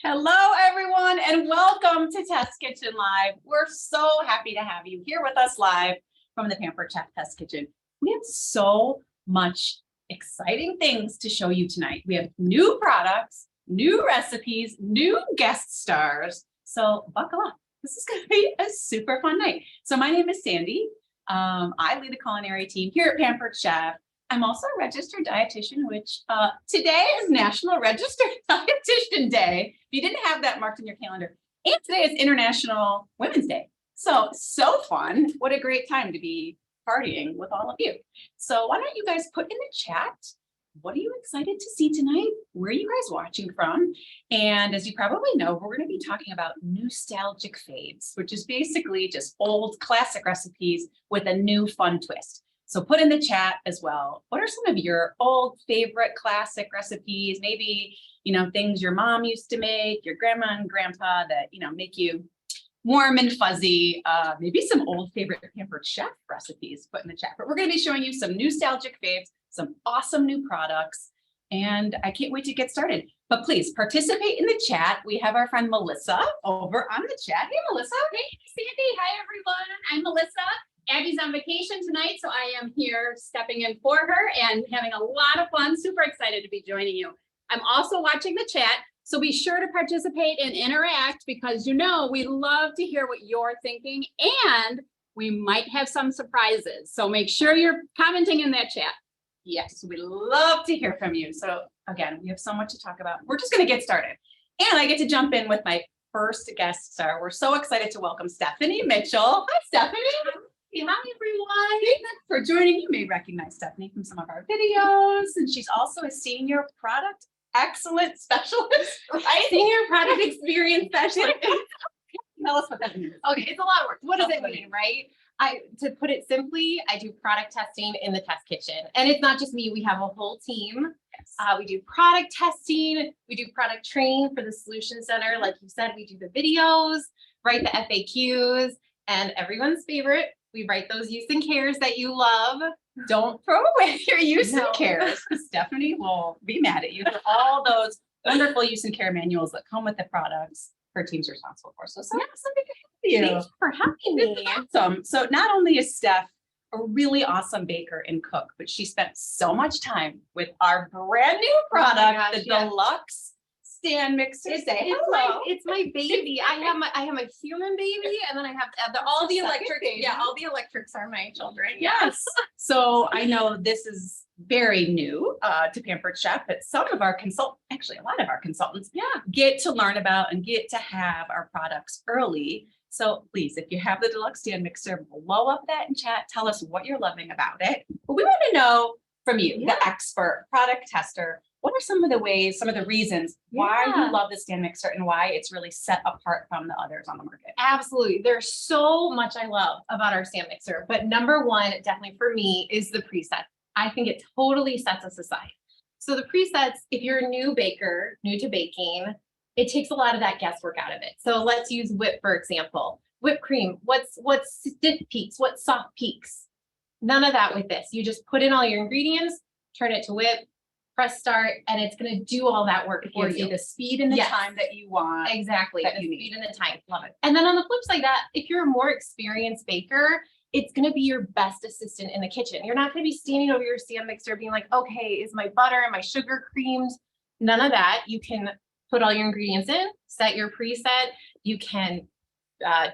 Hello, everyone, and welcome to Test Kitchen Live. We're so happy to have you here with us live from the Pampered Chef Test Kitchen. We have so much exciting things to show you tonight. We have new products, new recipes, new guest stars. So buckle up. This is going to be a super fun night. So my name is Sandy. I lead the culinary team here at Pampered Chef. I'm also a registered dietitian, which today is National Registered Dietitian Day. If you didn't have that marked in your calendar. And today is International Women's Day. So fun. What a great time to be partying with all of you. So why don't you guys put in the chat, what are you excited to see tonight? Where are you guys watching from? And as you probably know, we're going to be talking about New-stalgic faves, which is basically just old classic recipes with a new fun twist. So put in the chat as well. What are some of your old favorite classic recipes? Maybe, things your mom used to make, your grandma and grandpa that, make you warm and fuzzy. Maybe some old favorite Pampered Chef recipes put in the chat. But we're going to be showing you some nostalgic faves, some awesome new products, and I can't wait to get started. But please participate in the chat. We have our friend Melissa over on the chat. Hey, Melissa. Hey, Sandy. Hi, everyone. I'm Melissa. Abby's on vacation tonight, so I am here stepping in for her and having a lot of fun. Super excited to be joining you. I'm also watching the chat, so be sure to participate and interact because we love to hear what you're thinking and we might have some surprises. So make sure you're commenting in that chat. Yes, we love to hear from you. So again, we have so much to talk about. We're just going to get started. And I get to jump in with my first guest star. We're so excited to welcome Stephanie Mitchell. Hi, Stephanie. Hi, everyone. Thanks for joining. You may recognize Stephanie from some of our videos, and she's also a senior product excellence specialist, right? Senior product experience specialist. Tell us what that means. Okay, it's a lot of work. What does it mean, right? To put it simply, I do product testing in the test kitchen. And it's not just me, we have a whole team. Yes. We do product testing, we do product training for the Solution Center. Like you said, we do the videos, write the FAQs, and everyone's favorite, we write those use and cares that you love. Don't throw away your use and cares. Stephanie will be mad at you for all those wonderful use and care manuals that come with the products her team's responsible for. So happy to have you. Thanks for having me. Awesome. So not only is Steph a really awesome baker and cook, but she spent so much time with our brand new product, the Deluxe stand mixer. It's my baby. I have my human baby, and then I have all the electrics. Yeah, all the electrics are my children. Yes. So I know this is very new to Pampered Chef, but some of our actually a lot of our consultants, get to learn about and get to have our products early. So please, if you have the Deluxe stand mixer, blow up that in chat. Tell us what you're loving about it. But we want to know from you, the expert product tester, what are some of the ways, some of the reasons why you love the stand mixer and why it's really set apart from the others on the market? Absolutely. There's so much I love about our stand mixer, but number one, definitely for me, is the presets. I think it totally sets us aside. So the presets, if you're a new baker, new to baking, it takes a lot of that guesswork out of it. So let's use whip, for example. Whipped cream, what's stiff peaks, what's soft peaks? None of that with this. You just put in all your ingredients, turn it to whip, press start, and it's going to do all that work for you. The speed and the time that you want. Exactly. The speed and the time. Love it. And then on the flip side of that, if you're a more experienced baker, it's going to be your best assistant in the kitchen. You're not going to be standing over your stand mixer being like, okay, is my butter and my sugar creamed? None of that. You can put all your ingredients in, set your preset. You can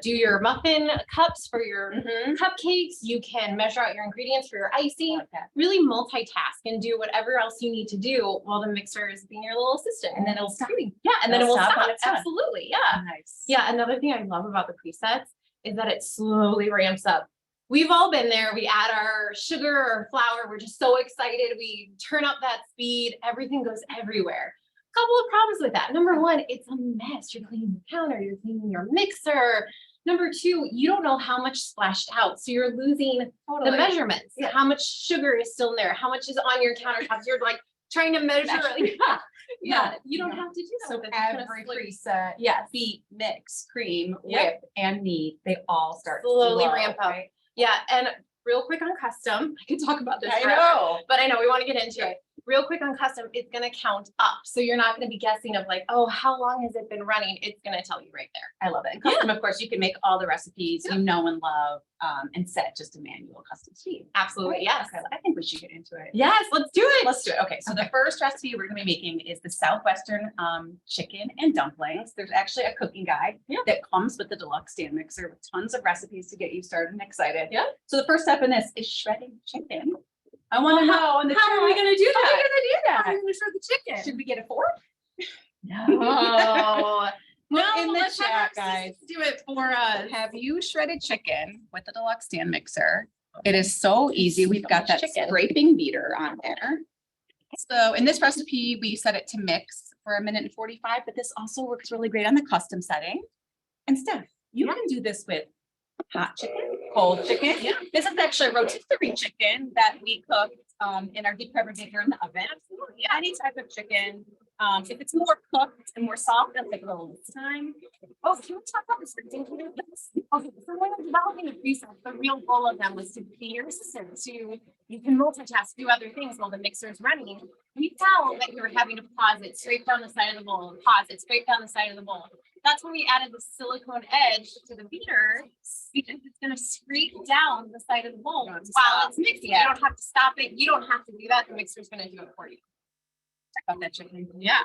do your muffin cups for your cupcakes. You can measure out your ingredients for your icing, really multitask and do whatever else you need to do while the mixer is being your little assistant. And then it'll stop. Yeah, and then it will stop. Absolutely. Yeah. Nice. Yeah, another thing I love about the presets is that it slowly ramps up. We've all been there. We add our sugar or flour. We're just so excited. We turn up that speed. Everything goes everywhere. Couple of problems with that. Number one, it's a mess. You're cleaning the counter, you're cleaning your mixer. Number two, you don't know how much splashed out. So you're losing the measurements. Yeah. How much sugar is still in there? How much is on your countertops? You're like trying to measure. You don't have to do that. So every preset, beat, mix, cream, whip, and knead, they all start slowly ramp up. Right? Yeah, and real quick on custom, I could talk about this forever, know. But I know we want to get into it. real quick on custom, it's gonna count up. So you're not gonna be guessing of like, oh, how long has it been running? It's gonna tell you right there. I love it. And custom, of course, you can make all the recipes you know and love, and set just a manual custom speed. Absolutely, yes. Okay, I think we should get into it. Yes, let's do it. Let's do it. Okay, so the first recipe we're gonna be making is the Southwestern chicken and dumplings. There's actually a cooking guide that comes with the Deluxe stand mixer with tons of recipes to get you started and excited. Yeah. So the first step in this is shredding chicken. I want to Well, know in the How are we chat, gonna do how are that? we gonna do How are that? we gonna shred the chicken? Should we get a fork? No. Well, in the let's have chat, our guys. assistants do it for us. Have you shredded chicken with the Deluxe stand mixer? It is so easy. We've got that Chicken. scraping beater on there. So in this recipe, we set it to mix for 1:45, but this also works really great on the custom setting. And Steph, you can do this with hot chicken, cold chicken. Yeah. This is actually a rotisserie chicken that we cooked in our deep carbonator in the oven. Absolutely. Any type of chicken. If it's more cooked and more soft, it'll take a little less time. Oh, can we talk about this? Okay, so when I'm developing the presets, the real goal of them was to be your assistant, so you can multitask, do other things while the mixer is running. We found that we were having to pause it, scrape down the side of the bowl, pause it, scrape down the side of the bowl. That's when we added the silicone edge to the beater, because it's gonna scrape down the side of the bowl You don't have to while stop. it's mixing. Yeah. You don't have to stop it. You don't have to do that. The mixer's gonna do it for you. Check out that chicken. Yeah.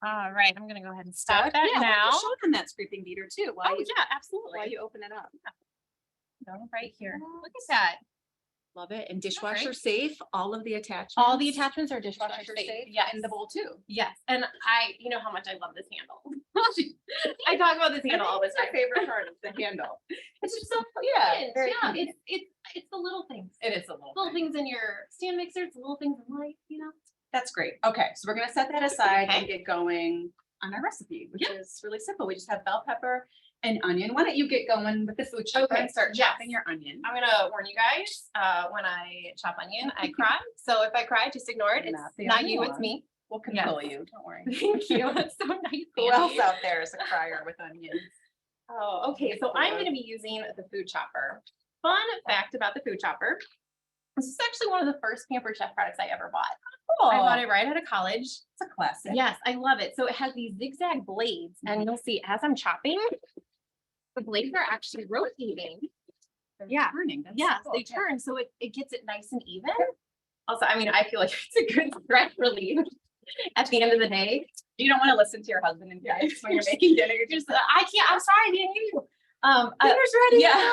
All right, I'm gonna go ahead and stop that Yeah, now. show them that scraping beater too while Oh, you yeah, absolutely. while you open it up. Go right here. Look at that. Love it. And dishwasher right. safe, all of the attachments. All the attachments are dishwasher Dishwasher safe. safe. Yes. In the bowl too. Yes. And you know how much I love this handle. I talk about this handle all the It's my time. favorite part of the handle. It's just so Yeah, convenient. very Yeah, convenient. it's the little things. It is a little. Little things in your stand mixer, it's the little things in life, you know? That's great. Okay, so we're gonna set that aside and Okay. get going on our recipe, which Yeah. is really simple. We just have bell pepper and onion. Why don't you get going with the food chopper Okay, and start yes. chopping your onion? I'm gonna warn you guys, when I chop onion, I cry. So if I cry, just ignore it. It's Not the not only you, it's one. me. We'll console you, don't worry. Thank you. That's so nice. Who Sandy. else out there is a crier with onions? Oh, okay. So I'm going to be using the food chopper. Fun fact about the food chopper. This is actually one of the first Pampered Chef products I ever bought. Cool. I bought it right out of college. It's a classic. Yes, I love it. So it has these zigzag blades, and you'll see as I'm chopping, the blades are actually rotating. They're Yeah. turning. That's Yes, cool. they turn, so it gets it nice and even. Also, I mean, I feel like it's a good stress relief at the end of the day. You don't want to listen to your husband and kids when you're making dinner. You're just I can't. I'm sorry, I didn't hear you. dinner's ready. Yeah.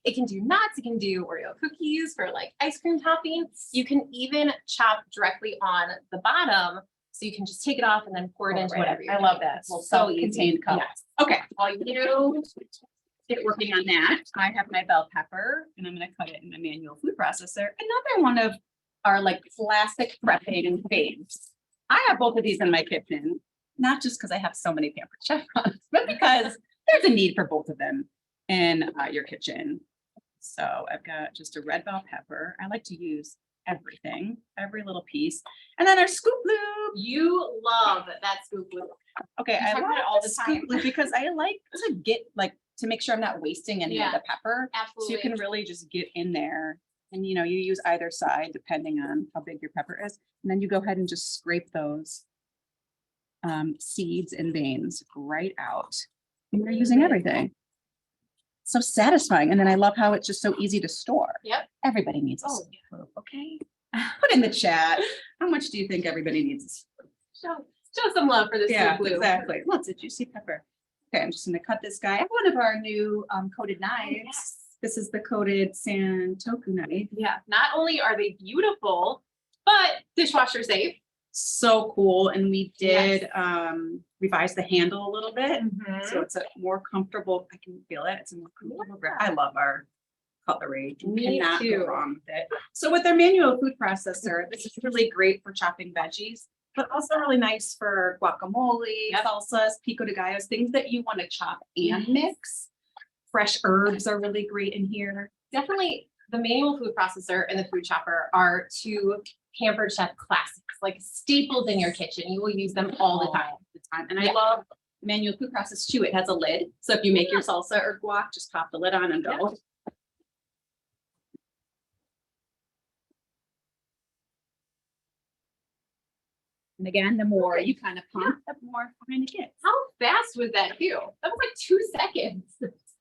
It can do nuts. It can do Oreo cookies for like ice cream topping. You can even chop directly on the bottom, so you can just take it off and then pour it into whatever. I love that. Well, So so easy. contained cup. Yes. Okay, while you get working on that, I have my bell pepper and I'm gonna cut it in my manual food processor. Another one of our like classic prepping faves. I have both of these in my kitchen, not just because I have so many Pampered Chef products, but because there's a need for both of them in your kitchen. So I've got just a red bell pepper. I like to use everything, every little piece. And then our scoop lube. You love that scoop loop. Okay, You I talk love about it all the scoop time. lube because I like to get to make sure I'm not wasting any of Yeah. the pepper. So Absolutely. you can really just get in there and you use either side depending on how big your pepper is. And then you go ahead and just scrape those seeds and veins right out. And you're using everything. So satisfying. And then I love how it's just so easy to store. Yep. Everybody needs a Oh, scoop lube, okay? Put in the chat. How much do you think everybody needs a scoop lube? Show some love for this Yeah, scoop loop. exactly. Lots of juicy pepper. Okay, I'm just gonna cut this guy. I have one of our new coated knives. yes. This is the coated Santoku knife. Yeah. Not only are they beautiful, but dishwasher safe. So cool. And we did revise the handle a little bit. So it's a more comfortable, I can feel it. It's a more comfortable grip. I love our cutlery. You Me cannot too. go wrong with it. So with our manual food processor, this is really great for chopping veggies, but also really nice for guacamole, Yep. salsas, pico de gallos, things that you want to chop and mix. Fresh herbs are really great in here. Definitely the manual food processor and the food chopper are two Pampered Chef classics, like staples in your kitchen. You will use them all the time. And I love manual food process too. It has a lid. So if you make your salsa or guac, just pop the lid on and go. And again, the more you kind of pump, the more fine it gets. How fast was that too? That was like 2 seconds.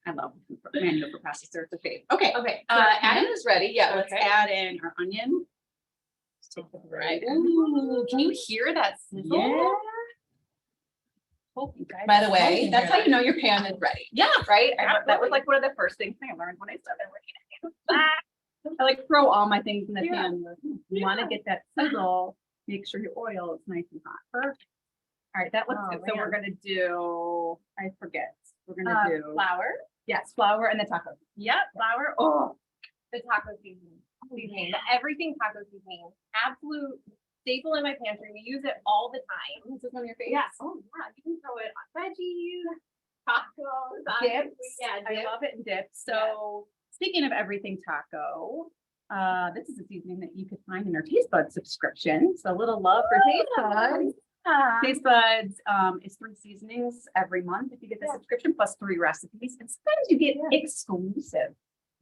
I love manual food processor. It's a fave. Okay. Okay. Adam is ready. Yeah. Let's Okay. add in our onion. Let's take the bread. Ooh, can you hear that sizzle? Yeah. Hope you guys By the can way, hear that's how that. you know your pan is ready. Yeah. Right? That was Absolutely. like one of the first things I learned when I started working at Amazon. I like throw all my things in the Yeah. pan. You want to get that sizzle, make sure your oil is nice and hot. Perfect. All right, that looks Oh, good. So we're man. gonna do, I forget. We're gonna do, Flour. yes, flour and the taco. Yep, flour. Oh, the taco seasoning. The everything taco seasoning. Absolute staple in my pantry. We use it all the time. Is this one of your favorites? Yes. Oh yeah. You can throw it on veggies, tacos, Dips. obviously. Yeah, I dips. love it in dips. So speaking of everything taco, this is a seasoning that you could find in our Taste Buds subscription. So a little love for Taste Buds. Taste Buds is 3 seasonings every month if you get the subscription, plus 3 recipes. And sometimes you get exclusive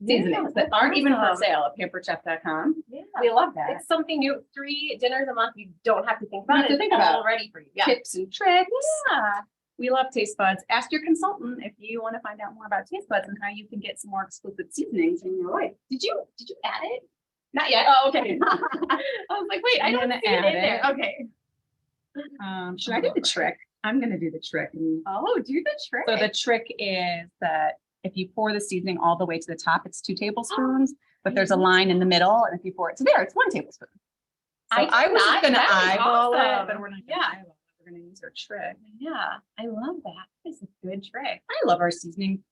seasonings that aren't even for sale at pamperedchef.com. Yeah. We love that. It's something new. 3 dinners a month. You don't have to think You don't about have it. to think It's about all ready for you. Yeah. Tips and tricks. Yeah. We love Taste Buds. Ask your consultant if you want to find out more about Taste Buds and how you can get some more exclusive seasonings in your life. Did you add it? Not yet. Oh, okay. I was like, wait, I I'm don't gonna see it add in there. it. Okay. Should I do the trick? I'm going to do the trick. Oh, do the trick. So the trick is that if you pour the seasoning all the way to the top, it's 2 tablespoons, but there's a line in the middle. And if you pour it to there, it's 1 tablespoon. So I was just going to eyeball it, but we're not going to eyeball it. We're going to use our trick. Yeah, I love that. It's a good trick. I love our seasoning.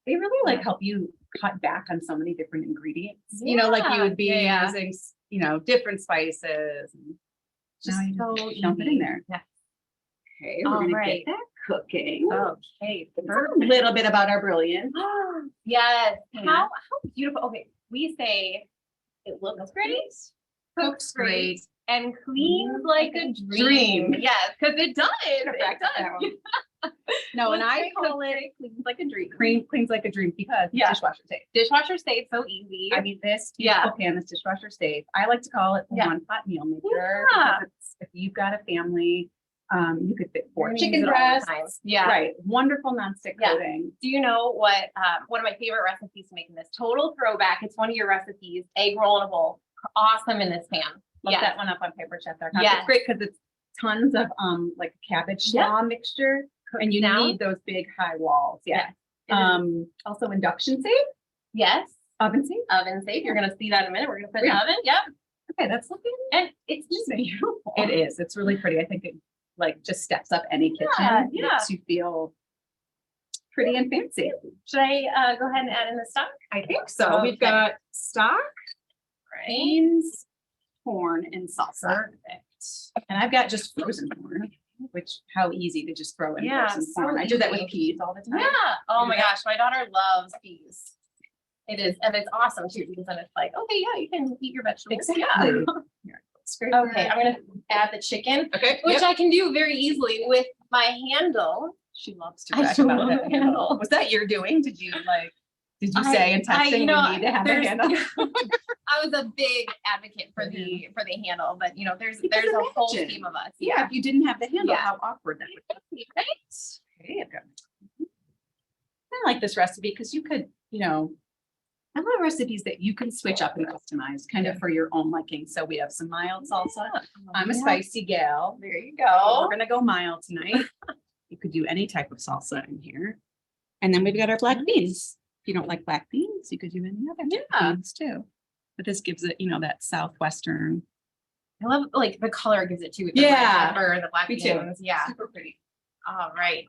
They really like help you cut back on so many different ingredients. You know, like you would be using, you know, different spices. And Just now you so just dump it in easy. there. Yeah. Okay, we're gonna Alright. get that cooking. Okay. A little bit about our brilliance. Yes. Yeah. How beautiful. Okay. We say it looks great, cooks great, and cleans like a dream. Yes, because it does. It does. No, and Looks I great, call cooks it great, cleans like a dream. cleans like a dream because Yeah. dishwasher safe. Dishwasher safe, so easy. I mean, this Yeah. beautiful pan is dishwasher safe. I like to call it the Yeah. one pot meal maker. Yeah. Because if you've got a family, you could fit 4 You're gonna chicken use it all the breasts. time. Yeah. Right. Wonderful nonstick Yeah. coating. Do you know what one of my favorite recipes to make in this? Total throwback. It's one of your recipes. Egg roll in a bowl. Awesome in this pan. Look Yes. that one up on pamperedchef.com. Yes. It's great because it's tons of like cabbage slaw mixture, and you down. need those big high walls. Yeah. Also induction safe, Yes. oven safe. Oven safe. You're gonna see that in a minute. We're gonna put it in the oven. Yep. Okay, that's looking. And it's just beautiful. It is. It's really pretty. I think it like just steps up any kitchen. Yeah, It yeah. makes you feel pretty and fancy. Should I go ahead and add in the stock? I think so. We've Okay. got stock, Right. beans, corn, and salsa. Perfect. And I've got just frozen corn, which how easy to just throw in Yeah, frozen so corn. I do that with easy. peas all the time. Yeah. Oh my Yeah. gosh, my daughter loves peas. It is, and it's awesome too because then it's like, okay, yeah, you can eat your vegetables. Exactly. Yeah. Here, scrape Okay, that. I'm gonna add the chicken, Okay. which I can do very easily with my handle. She loves to I brag do about love that a handle. handle. Was that your doing? Did you say in testing we need to have a there's- handle? I was a big advocate for the handle, but you know, there's Because a whole imagine. team of us. Yeah, if you didn't have the handle, Yeah. how awkward that would be. Right? Okay, I've got. I like this recipe because you could, you know, I love recipes that you can switch up and customize kind of for your own liking. So we have some mild salsa. I'm a Yeah. spicy gal. There you So go. we're gonna go mild tonight. You could do any type of salsa in here. And then we've got our black beans. If you don't like black beans, you could do any other type of Yeah. beans too. But this gives it, you know, that southwestern. I love like the color gives it too. With the red Yeah. pepper, the black Me too. beans. Yeah. Super pretty. All right.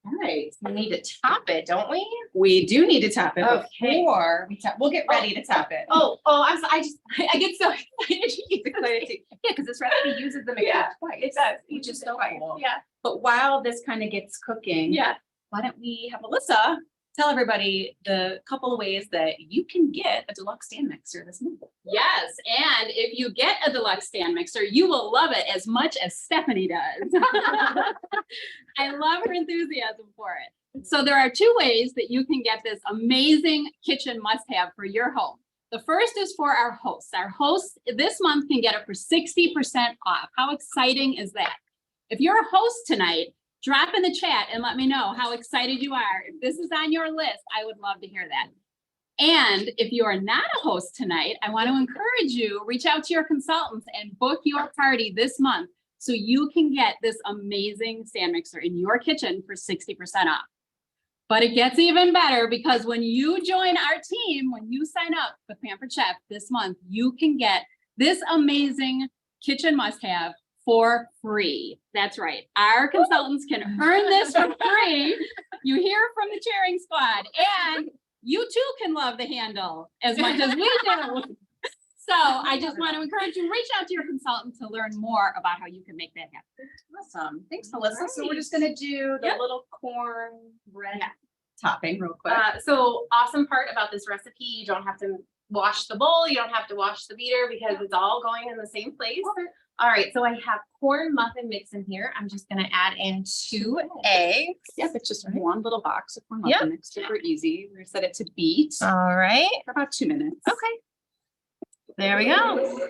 All right. We need to top it, don't we? We do need to top it Okay. before we top. We'll get ready to top it. I get so excited. Excited to- Yeah, because this recipe uses the mixture Yeah, twice. It does. Which is so Twice. cool. Yeah. But while this kind of gets cooking, Yeah. why don't we have Alyssa tell everybody the couple of ways that you can get a deluxe stand mixer this month. Yes, and if you get a deluxe stand mixer, you will love it as much as Stephanie does. I love her enthusiasm for it. So there are two ways that you can get this amazing kitchen must-have for your home. The first is for our hosts. Our hosts this month can get it for 60% off. How exciting is that? If you're a host tonight, drop in the chat and let me know how excited you are. If this is on your list, I would love to hear that. And if you are not a host tonight, I want to encourage you, reach out to your consultants and book your party this month so you can get this amazing stand mixer in your kitchen for 60% off. But it gets even better because when you join our team, when you sign up with Pampered Chef this month, you can get this amazing kitchen must-have for free. That's right. Our consultants can earn this for free. You hear from the cheering squad, and you too can love the handle as much as we do. So I just want to encourage you, reach out to your consultant to learn more about how you can make that happen. Awesome. Thanks, Melissa. So we're just gonna do the Yep. little cornbread topping real quick. So awesome part about this recipe, you don't have to wash the bowl, you don't have to wash the beater because it's all going in the same place. All right, so I have corn muffin mix in here. I'm just gonna add in 2 eggs. Yep, it's just one little box of corn Yep. muffin mix, super easy. We're gonna set it to beat All right, for about 2 minutes. okay. There we go.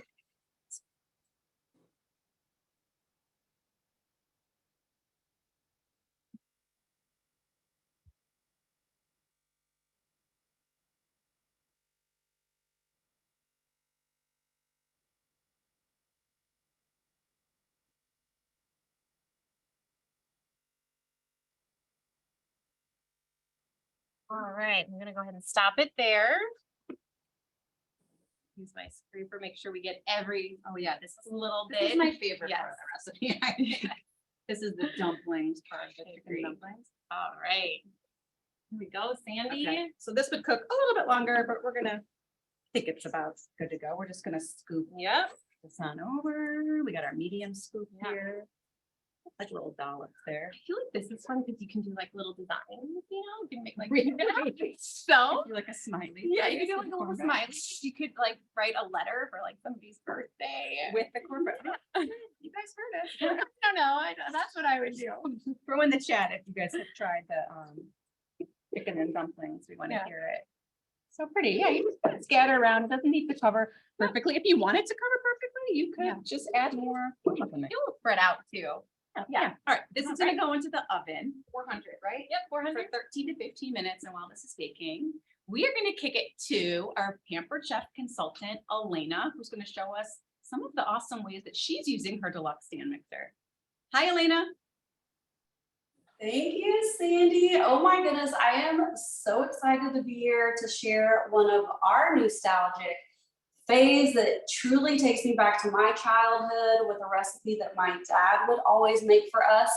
All right, I'm gonna go ahead and stop it there. Use my scraper, make sure we get every, oh yeah, this is a little This bit. is my favorite Yes. part of the recipe. This is the dumplings part of the chicken Agreed. dumplings. All right. Here we go, Sandy. Okay, so this would cook a little bit longer, but we're gonna, I think it's about good to go. We're just gonna scoop Yep. this on over. We got our medium scoop Yeah. here. Like little dollops there. I feel like this is fun because you can do like little designs, you know, you can make like. So. Like a smiley. Yeah, you can do like a little Cornbread. smiley. You could like write a letter for like somebody's birthday. With the cornbread. You guys heard it. I don't know. That's what I would do. Throw in the chat if you guys have tried the chicken and dumplings. We want to Yeah. hear it. So pretty. Yeah, you just put it scatter around. It doesn't need to cover perfectly. If you want it to cover perfectly, you could Yeah. just add more. muffin mix. It will spread out too. Yeah. All right. This is gonna go into the oven. 400, right? Yep, For 400. 13 to 15 minutes. And while this is baking, we are going to kick it to our Pampered Chef consultant, Elena, who's going to show us some of the awesome ways that she's using her deluxe stand mixer. Hi, Elena. Thank you, Sandy. Oh my goodness, I am so excited to be here to share one of our nostalgic phase that truly takes me back to my childhood with a recipe that my dad would always make for us,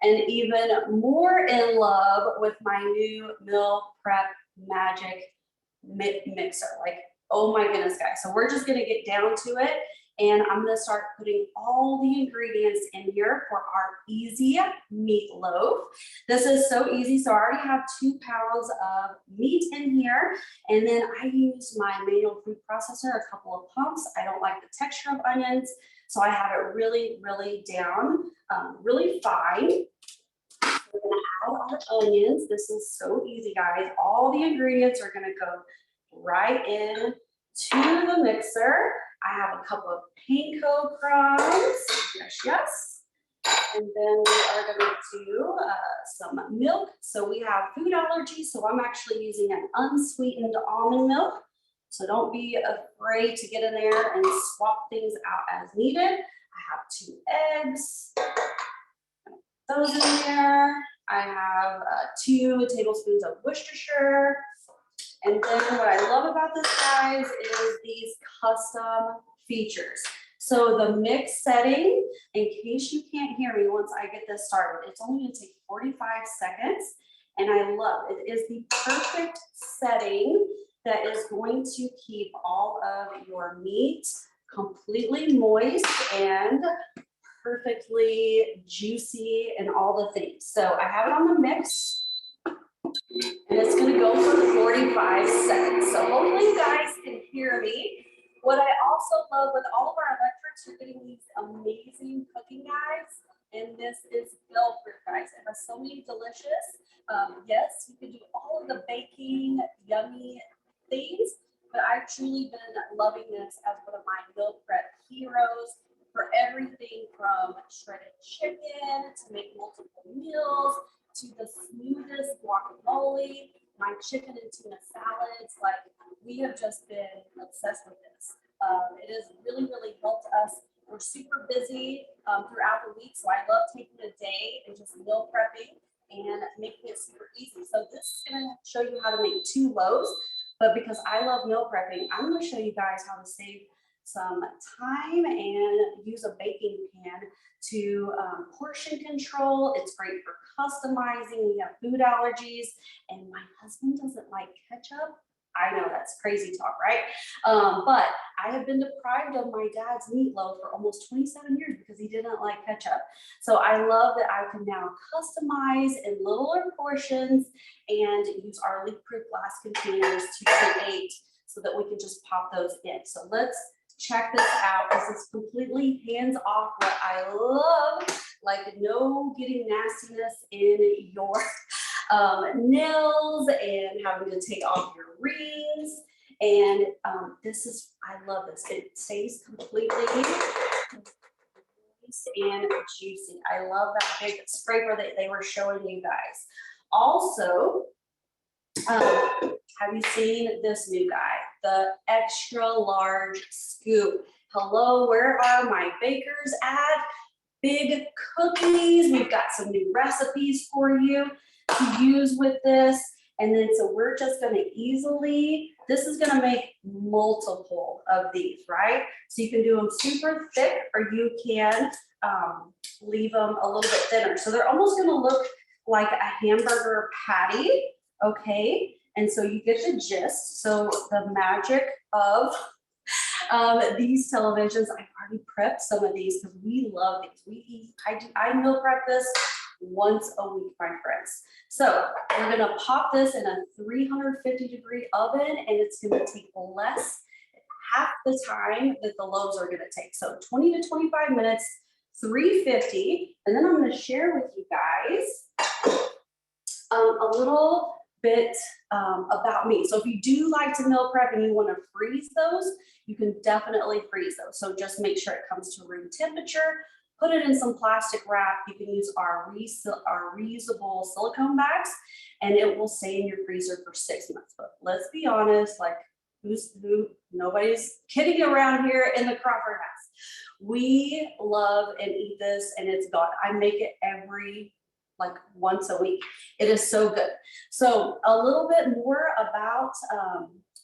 and even more in love with my new meal prep magic mixer. Like, oh my goodness, guys. So we're just gonna get down to it. And I'm gonna start putting all the ingredients in here for our easy meatloaf. This is so easy. So I already have 2 pounds of meat in here. And then I use my manual food processor, a couple of pumps. I don't like the texture of onions. So I have it really, really down, really fine. We're gonna add our onions. This is so easy, guys. All the ingredients are gonna go right in to the mixer. I have a couple of panko crumbs, yes. And then we are gonna do some milk. So we have food allergies, so I'm actually using an unsweetened almond milk. So don't be afraid to get in there and swap things out as needed. I have 2 eggs, those in there. I have 2 tablespoons of Worcestershire. And then what I love about this, guys, is these custom features. So the mix setting, in case you can't hear me once I get this started, it's only gonna take 45 seconds. And I love it. It is the perfect setting that is going to keep all of your meat completely moist and perfectly juicy and all the things. So I have it on the mix. And it's gonna go for 45 seconds. So hopefully you guys can hear me. What I also love with all of our electrics, you're getting these amazing cooking guides. And this is fail-proof, guys. It has so many delicious, yes, you can do all of the baking, yummy things, but I've truly been loving this as one of my meal prep heroes for everything from shredded chicken to make multiple meals to the smoothest guacamole, my chicken and tuna salads. Like, we have just been obsessed with this. It has really, really helped us. We're super busy throughout the week, so I love taking a day and just meal prepping and making it super easy. So this is going to show you how to make 2 loaves, but because I love meal prepping, I'm going to show you guys how to save some time and use a baking pan to portion control. It's great for customizing. We have food allergies, and my husband doesn't like ketchup. I know that's crazy talk, right? But I have been deprived of my dad's meatloaf for almost 27 years because he didn't like ketchup. So I love that I can now customize in littler portions and use our leak-proof glass containers to create so that we can just pop those in. So let's check this out. This is completely hands-off, what I love, like no getting nastiness in your nails and having to take off your rings. And this is, I love this. It stays completely nice and juicy. I love that big scraper that they were showing you guys. Also, have you seen this new guy, the extra large scoop? Hello, where are my bakers at? Big cookies. We've got some new recipes for you to use with this. And then, so we're just going to easily, this is going to make multiple of these, right? So you can do them super thick, or you can leave them a little bit thinner. So they're almost going to look like a hamburger patty, okay? And so you get the gist. So the magic of these televisions, I've already prepped some of these because we love these. We eat, I meal prep this once a week, my friends. So we're gonna pop this in a 350-degree oven, and it's gonna take less, half the time that the loaves are gonna take. So 20 to 25 minutes, 350. And then I'm gonna share with you guys a little bit about me. So if you do like to meal prep and you want to freeze those, you can definitely freeze those. So just make sure it comes to room temperature. Put it in some plastic wrap. You can use our reusable silicone bags, and it will stay in your freezer for 6 months. But let's be honest, like nobody's kidding around here in the Crawford house. We love and eat this, and it's gone. I make it like once a week. It is so good. So a little bit more about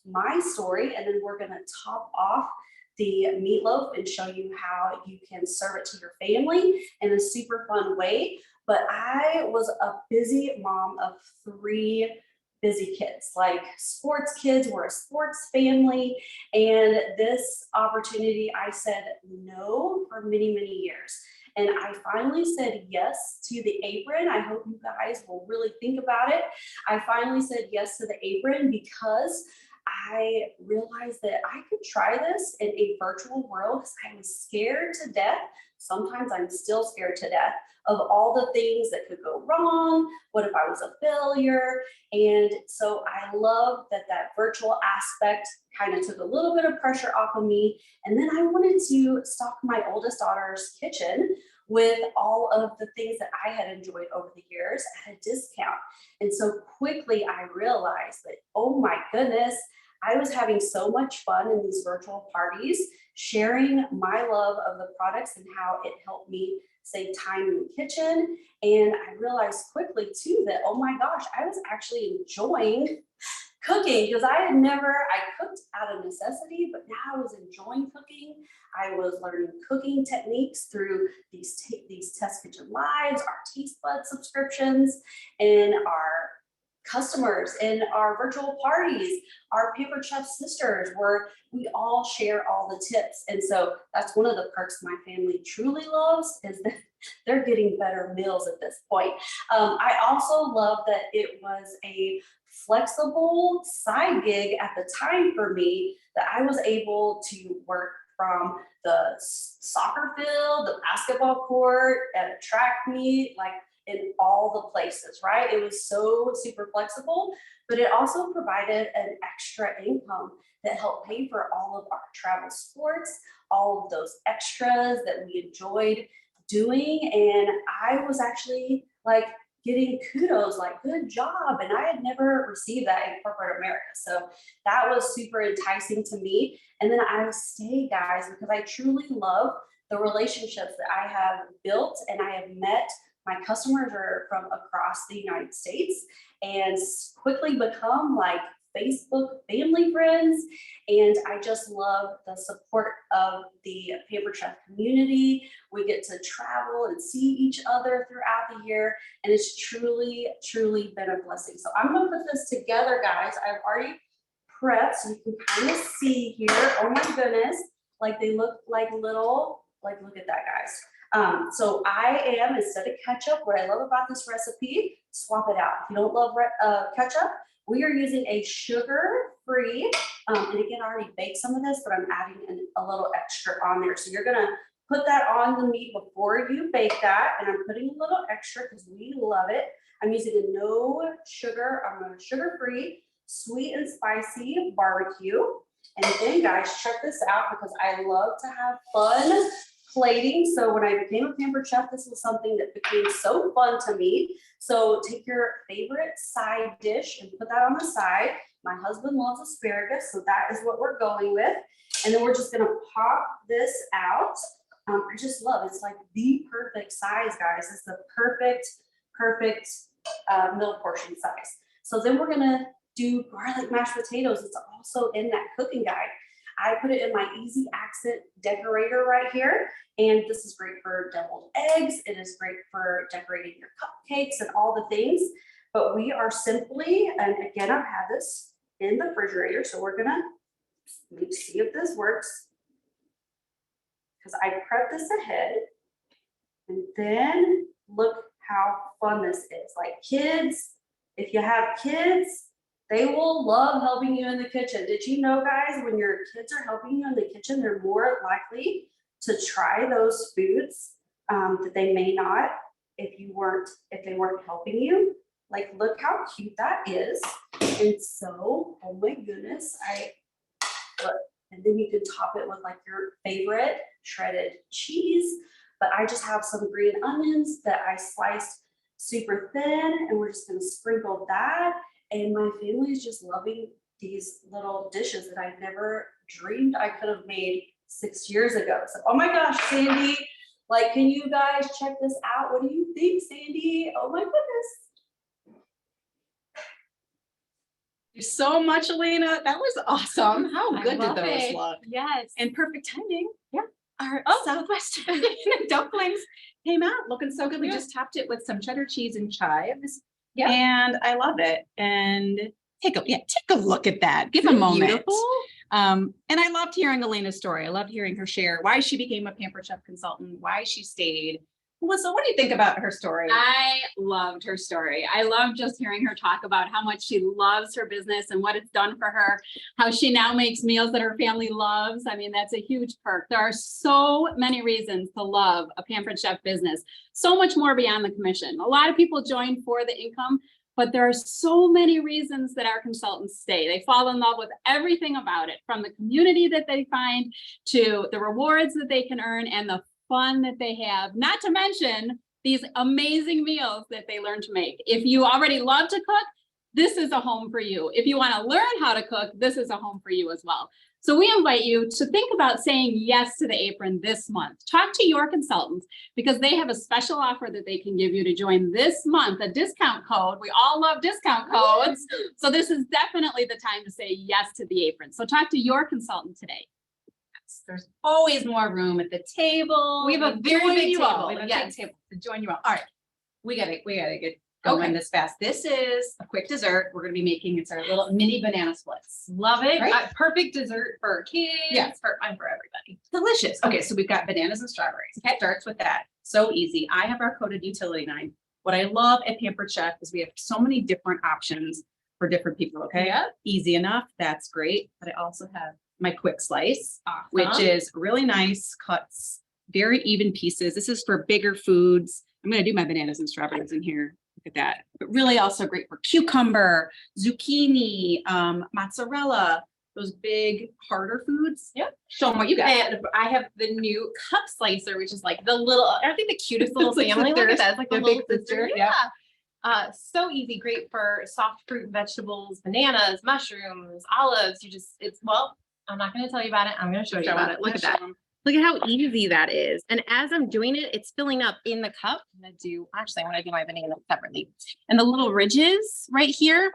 my story, and then we're gonna top off the meatloaf and show you how you can serve it to your family in a super fun way. But I was a busy mom of 3 busy kids, like sports kids. We're a sports family, and this opportunity, I said no for many, many years. And I finally said yes to the apron. I hope you guys will really think about it. I finally said yes to the apron because I realized that I could try this in a virtual world because I was scared to death. Sometimes I'm still scared to death of all the things that could go wrong. What if I was a failure? And so I love that virtual aspect kind of took a little bit of pressure off of me. And then I wanted to stock my oldest daughter's kitchen with all of the things that I had enjoyed over the years at a discount. And so quickly I realized that, oh my goodness, I was having so much fun in these virtual parties, sharing my love of the products and how it helped me save time in the kitchen. And I realized quickly too that, oh my gosh, I was actually enjoying cooking because I cooked out of necessity, but now I was enjoying cooking. I was learning cooking techniques through these Test Kitchen Lives, our Taste Bud subscriptions, and our customers in our virtual parties, our Pampered Chef sisters, where we all share all the tips. And so that's one of the perks my family truly loves, is that they're getting better meals at this point. I also love that it was a flexible side gig at the time for me, that I was able to work from the soccer field, the basketball court, at a track meet, like in all the places, right? It was so super flexible, but it also provided an extra income that helped pay for all of our travel sports, all of those extras that we enjoyed doing. And I was actually like getting kudos, like good job. And I had never received that in corporate America. So that was super enticing to me. And then I stayed, guys, because I truly love the relationships that I have built, and I have met. My customers are from across the United States and quickly become like Facebook family friends. And I just love the support of the Pampered Chef community. We get to travel and see each other throughout the year. And it's truly, truly been a blessing. So I'm gonna put this together, guys. I've already prepped, so you can kind of see here. Oh my goodness, like they look like little, like look at that, guys. So I am, instead of ketchup, what I love about this recipe, swap it out. If you don't love ketchup, we are using a sugar-free, and again, I already baked some of this, but I'm adding a little extra on there. So you're gonna put that on the meat before you bake that, and I'm putting a little extra because we love it. I'm using a no sugar, I'm a sugar-free, sweet and spicy barbecue. And then, guys, check this out, because I love to have fun plating. So when I became a Pampered Chef, this was something that became so fun to me. So take your favorite side dish and put that on the side. My husband loves asparagus, so that is what we're going with. And then we're just gonna pop this out. I just love, it's like the perfect size, guys. It's the perfect meal portion size. So then we're gonna do garlic mashed potatoes. It's also in that cooking guide. I put it in my easy accent decorator right here. And this is great for deviled eggs. It is great for decorating your cupcakes and all the things. But we are simply, and again, I've had this in the refrigerator, so we're gonna maybe see if this works, because I prepped this ahead. And then look how fun this is. Like kids, if you have kids, they will love helping you in the kitchen. Did you know, guys, when your kids are helping you in the kitchen, they're more likely to try those foods that they may not if they weren't helping you. Like, look how cute that is. And so, oh my goodness, look, and then you can top it with like your favorite shredded cheese. But I just have some green onions that I sliced super thin, and we're just gonna sprinkle that. And my family is just loving these little dishes that I never dreamed I could have made 6 years ago. So, oh my gosh, Sandy, like, can you guys check this out? What do you think, Sandy? Oh my goodness. Thank you so much, Elena. That was awesome. How I good did love those it. look? Yes. And perfect timing. Yeah. Our Oh. Southwestern dumplings came out looking so good. We Yeah. just topped it with some cheddar cheese and chives. Yeah. And I love it. And take a look at that. Give a Isn't it moment. beautiful? And I loved hearing Elena's story. I loved hearing her share why she became a Pampered Chef consultant, why she stayed. Melissa, what do you think about her story? I loved her story. I love just hearing her talk about how much she loves her business and what it's done for her, how she now makes meals that her family loves. I mean, that's a huge perk. There are so many reasons to love a Pampered Chef business, so much more beyond the commission. A lot of people join for the income, but there are so many reasons that our consultants stay. They fall in love with everything about it, from the community that they find to the rewards that they can earn and the fun that they have, not to mention these amazing meals that they learn to make. If you already love to cook, this is a home for you. If you want to learn how to cook, this is a home for you as well. So we invite you to think about saying yes to the apron this month. Talk to your consultants, because they have a special offer that they can give you to join this month, a discount code. We all love discount codes. So this is definitely the time to say yes to the apron. So talk to your consultant today. There's always more room at the table. We have a to very join big you table. all. We have a Yes. big table to join you all. All right, we gotta get going Okay. this fast. This is a quick dessert. We're gonna be making, it's our little mini banana splits. Love it. Right? Perfect dessert for kids. Yes. For everybody. Delicious. Okay, so we've got bananas and strawberries. Okay, starts with that. So easy. I have our coated utility knife. What I love at Pampered Chef is we have so many different options for different people. Okay, Yep. easy enough. That's great. But I also have my quick slice, Awesome. which is really nice cuts, very even pieces. This is for bigger foods. I'm gonna do my bananas and strawberries in here. Look at that. But really also great for cucumber, zucchini, mozzarella, those big harder foods. Yep. Show them what you got. And I have the new cup slicer, which is like the little, I think the cutest little It's like family. Look at sisters, that. It's like the the big little sister. sister, yeah. So easy, great for soft fruit, vegetables, bananas, mushrooms, olives. Well, I'm not going to tell you about it. I'm going to show you about it. Look at that. Look at how easy that is. And as I'm doing it, it's filling up in the cup. I'm going to do my banana separately. And the little ridges right here,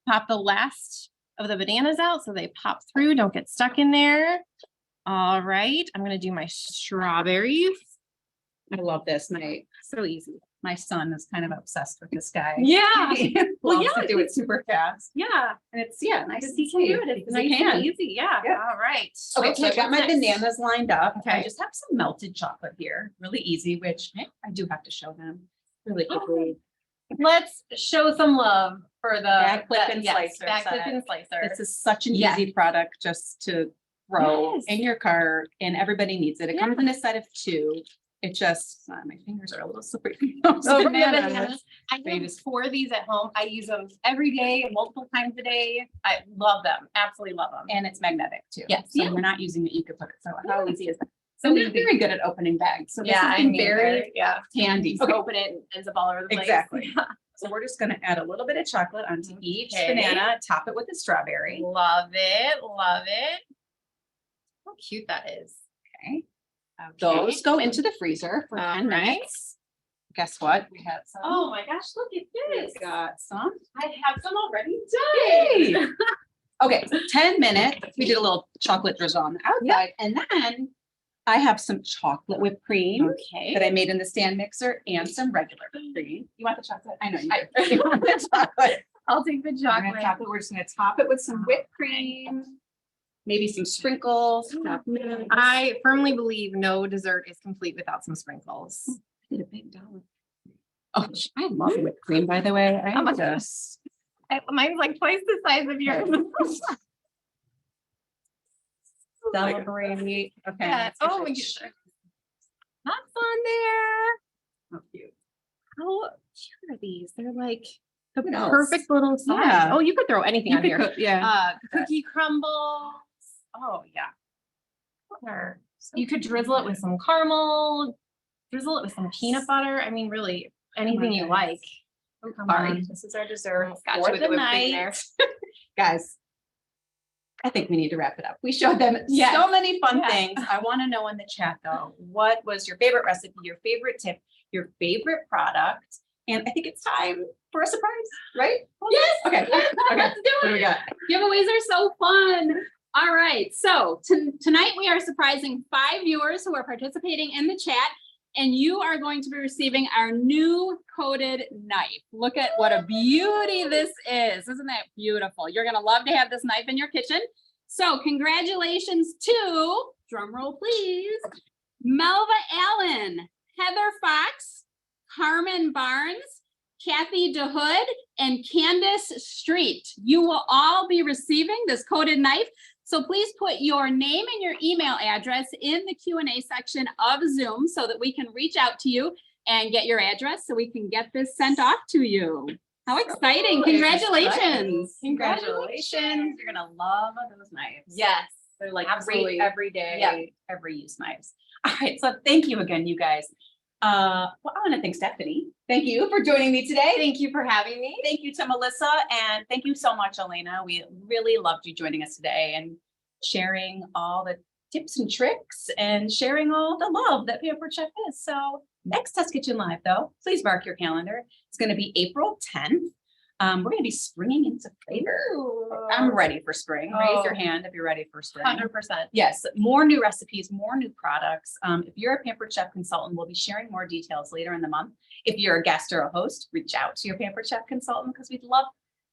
pop the last of the bananas out so they pop through, don't get stuck in there. All right, I'm going to do my strawberries. I love this. So easy. My son is kind of obsessed with this guy. Yeah. He Well, loves yeah, to do it super fast. Yeah. And it's, yeah, nice Because to he can see do it. It's because he nice can. and easy. Yeah. Yeah. All right. Okay, so I've got my what's next? bananas lined up. I Okay. just have some melted chocolate here, really easy, which I do have to show them really quickly. Let's show some love for the Bag clip and slicer Bag clip set. and slicer. This is such an Yes. easy product just to throw Yes. in your cart, and everybody needs it. It comes in a set of 2. It just, my fingers are a little slippery. Oh, for the Bananas. bananas. I They have just- 4 of these at home. I use them every day, multiple times a day. I love them. Absolutely love them. And it's magnetic too. Yes. So Yeah. you're not using it, you could put it. So how Yeah. easy is that? So we're very good at opening bags. So this Yeah, has I been mean, very yeah. handy. Okay. Open it and ends up all over the place. Exactly. So we're just gonna add a little bit of chocolate onto each Okay. banana, top it with the strawberry. Love it. Love it. How cute that is. Okay. Okay. Those go into the freezer for 10 All right. minutes. Guess what? We have some. Oh my gosh, look at this. We got some. I have some already Yay! done. Okay, so 10 minutes. We did a little chocolate drizzle on the outside, and then I have some chocolate whipped cream Okay. that I made in the stand mixer and some regular cream. You want the chocolate? I know you I- do. You want the chocolate? I'll take the We're gonna chocolate. top it. We're just gonna top it with some whipped cream, maybe some sprinkles. I firmly believe no dessert is complete without some sprinkles. Did a big dollar. Oh, I love whipped cream, by the way. How much? Just Mine's like twice the size of yours. celebrate. Okay. Yeah. let's get Oh my this. goodness. That's on there. How cute. How cute are these? They're like the What else? perfect little size. Yeah. Oh, you could throw anything You on could here. put- yeah. Cookie crumbles. Oh yeah. Or you could drizzle it with some caramel, drizzle it with some peanut butter. I mean, really anything you guys. like. Oh, come Sorry, on. this is our dessert Almost got you for with the the whipped cream night. Guys, I think we need to wrap it up. We showed them Yes. so many fun Yes. things. I want to know in the chat though, what was your favorite recipe, your favorite tip, your favorite product? And I think it's time for a surprise, right? Yes. Okay. Okay. Let's do What do we it. got? Giveaways are so fun. All right. So tonight we are surprising 5 viewers who are participating in the chat, and you are going to be receiving our new coated knife. Look at what a beauty this is. Isn't that beautiful? You're going to love to have this knife in your kitchen. So congratulations to, drum roll please, Melva Allen, Heather Fox, Carmen Barnes, Kathy DeHood, and Candace Street. You will all be receiving this coated knife. So please put your name and your email address in the Q&A section of Zoom so that we can reach out to you and get your address so we can get this sent off to you. How exciting. Congratulations. Congratulations. You're gonna love those knives. Yes. They're like Absolutely. great everyday, Yep. every use knives. All right, so thank you again, you guys. Well, I want to thank Stephanie. Thank you for joining me today. Thank you for having me. Thank you to Melissa, and thank you so much, Elena. We really loved you joining us today and sharing all the tips and tricks and sharing all the love that Pampered Chef is. So next Test Kitchen Live, though, please mark your calendar. It's going to be April 10th. We're going to be springing into flavor. I'm ready for spring. Raise your hand if you're ready for spring. 100%. Yes, more new recipes, more new products. If you're a Pampered Chef consultant, we'll be sharing more details later in the month. If you're a guest or a host, reach out to your Pampered Chef consultant because we'd love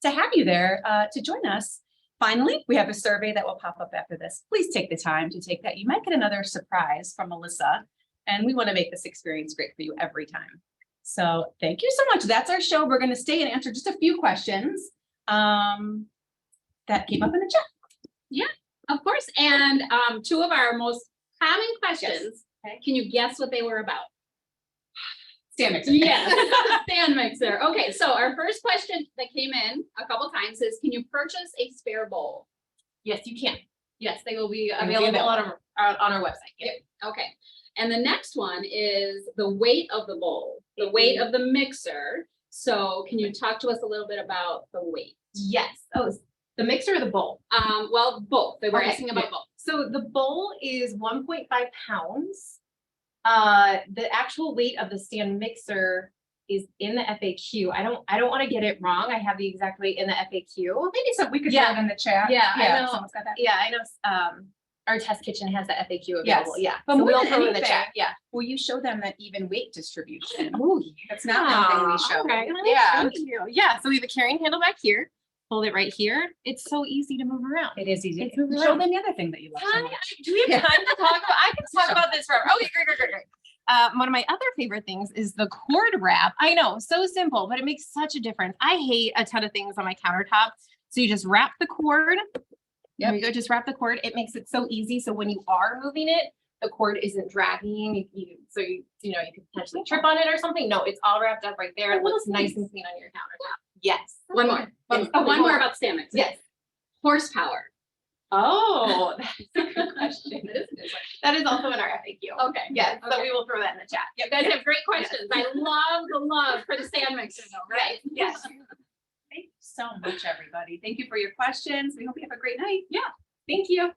to have you there to join us. Finally, we have a survey that will pop up after this. Please take the time to take that. You might get another surprise from Melissa, and we want to make this experience great for you every time. So thank you so much. That's our show. We're going to stay and answer just a few questions that came up in the chat. Yeah, of course. And two of our most common questions. Okay. Can you guess what they were about? Stand mixer. Yes, stand mixer. Okay, so our first question that came in a couple times is, can you purchase a spare bowl? Yes, you can. Yes, they will be will be available available. on our website. Yep. Okay. And the next one is the weight of the bowl, the weight of the mixer. So can you talk to us a little bit about the weight? Yes. Oh, the mixer or the bowl? Well, both. They were Okay, asking about yeah. both. So the bowl is 1.5 pounds. The actual weight of the stand mixer is in the FAQ. I don't want to get it wrong. I have the exact weight in the FAQ. Maybe so we could Yeah. put it in the chat. Yeah, I know. Someone's got that. Yeah, I know. Our test kitchen has the FAQ available. Yes. Yeah, But so more we'll than throw it in the anything, chat. Yeah. Will you show them that even weight distribution? Oh, That's not something we show. Okay. Yeah. Yeah. So we have a carrying handle back here. Hold it right here. It's so easy to move around. It is easy. It's moving Show around. them the other thing that you love so Tanya, much. do we have time to talk about? I can talk about this forever. Okay, great. One of my other favorite things is the cord wrap. I know, so simple, but it makes such a difference. I hate a ton of things on my countertop. So you just wrap the cord. There you go, just wrap the cord. It makes it so easy. So when you are moving it, the cord isn't dragging. You could potentially trip on it or something. No, it's all wrapped up right there. It looks nice and clean on your countertop. Yes. One more. Yes. One more about stand mixer. Yes. Horsepower. Oh, that's a good question. That is also in our FAQ. Okay. Yes, so Okay. we will throw that in the chat. You guys have great questions. I love the love for the stand mixer though, right? Yes. Thank you so much, everybody. Thank you for your questions. We hope you have a great night. Thank you.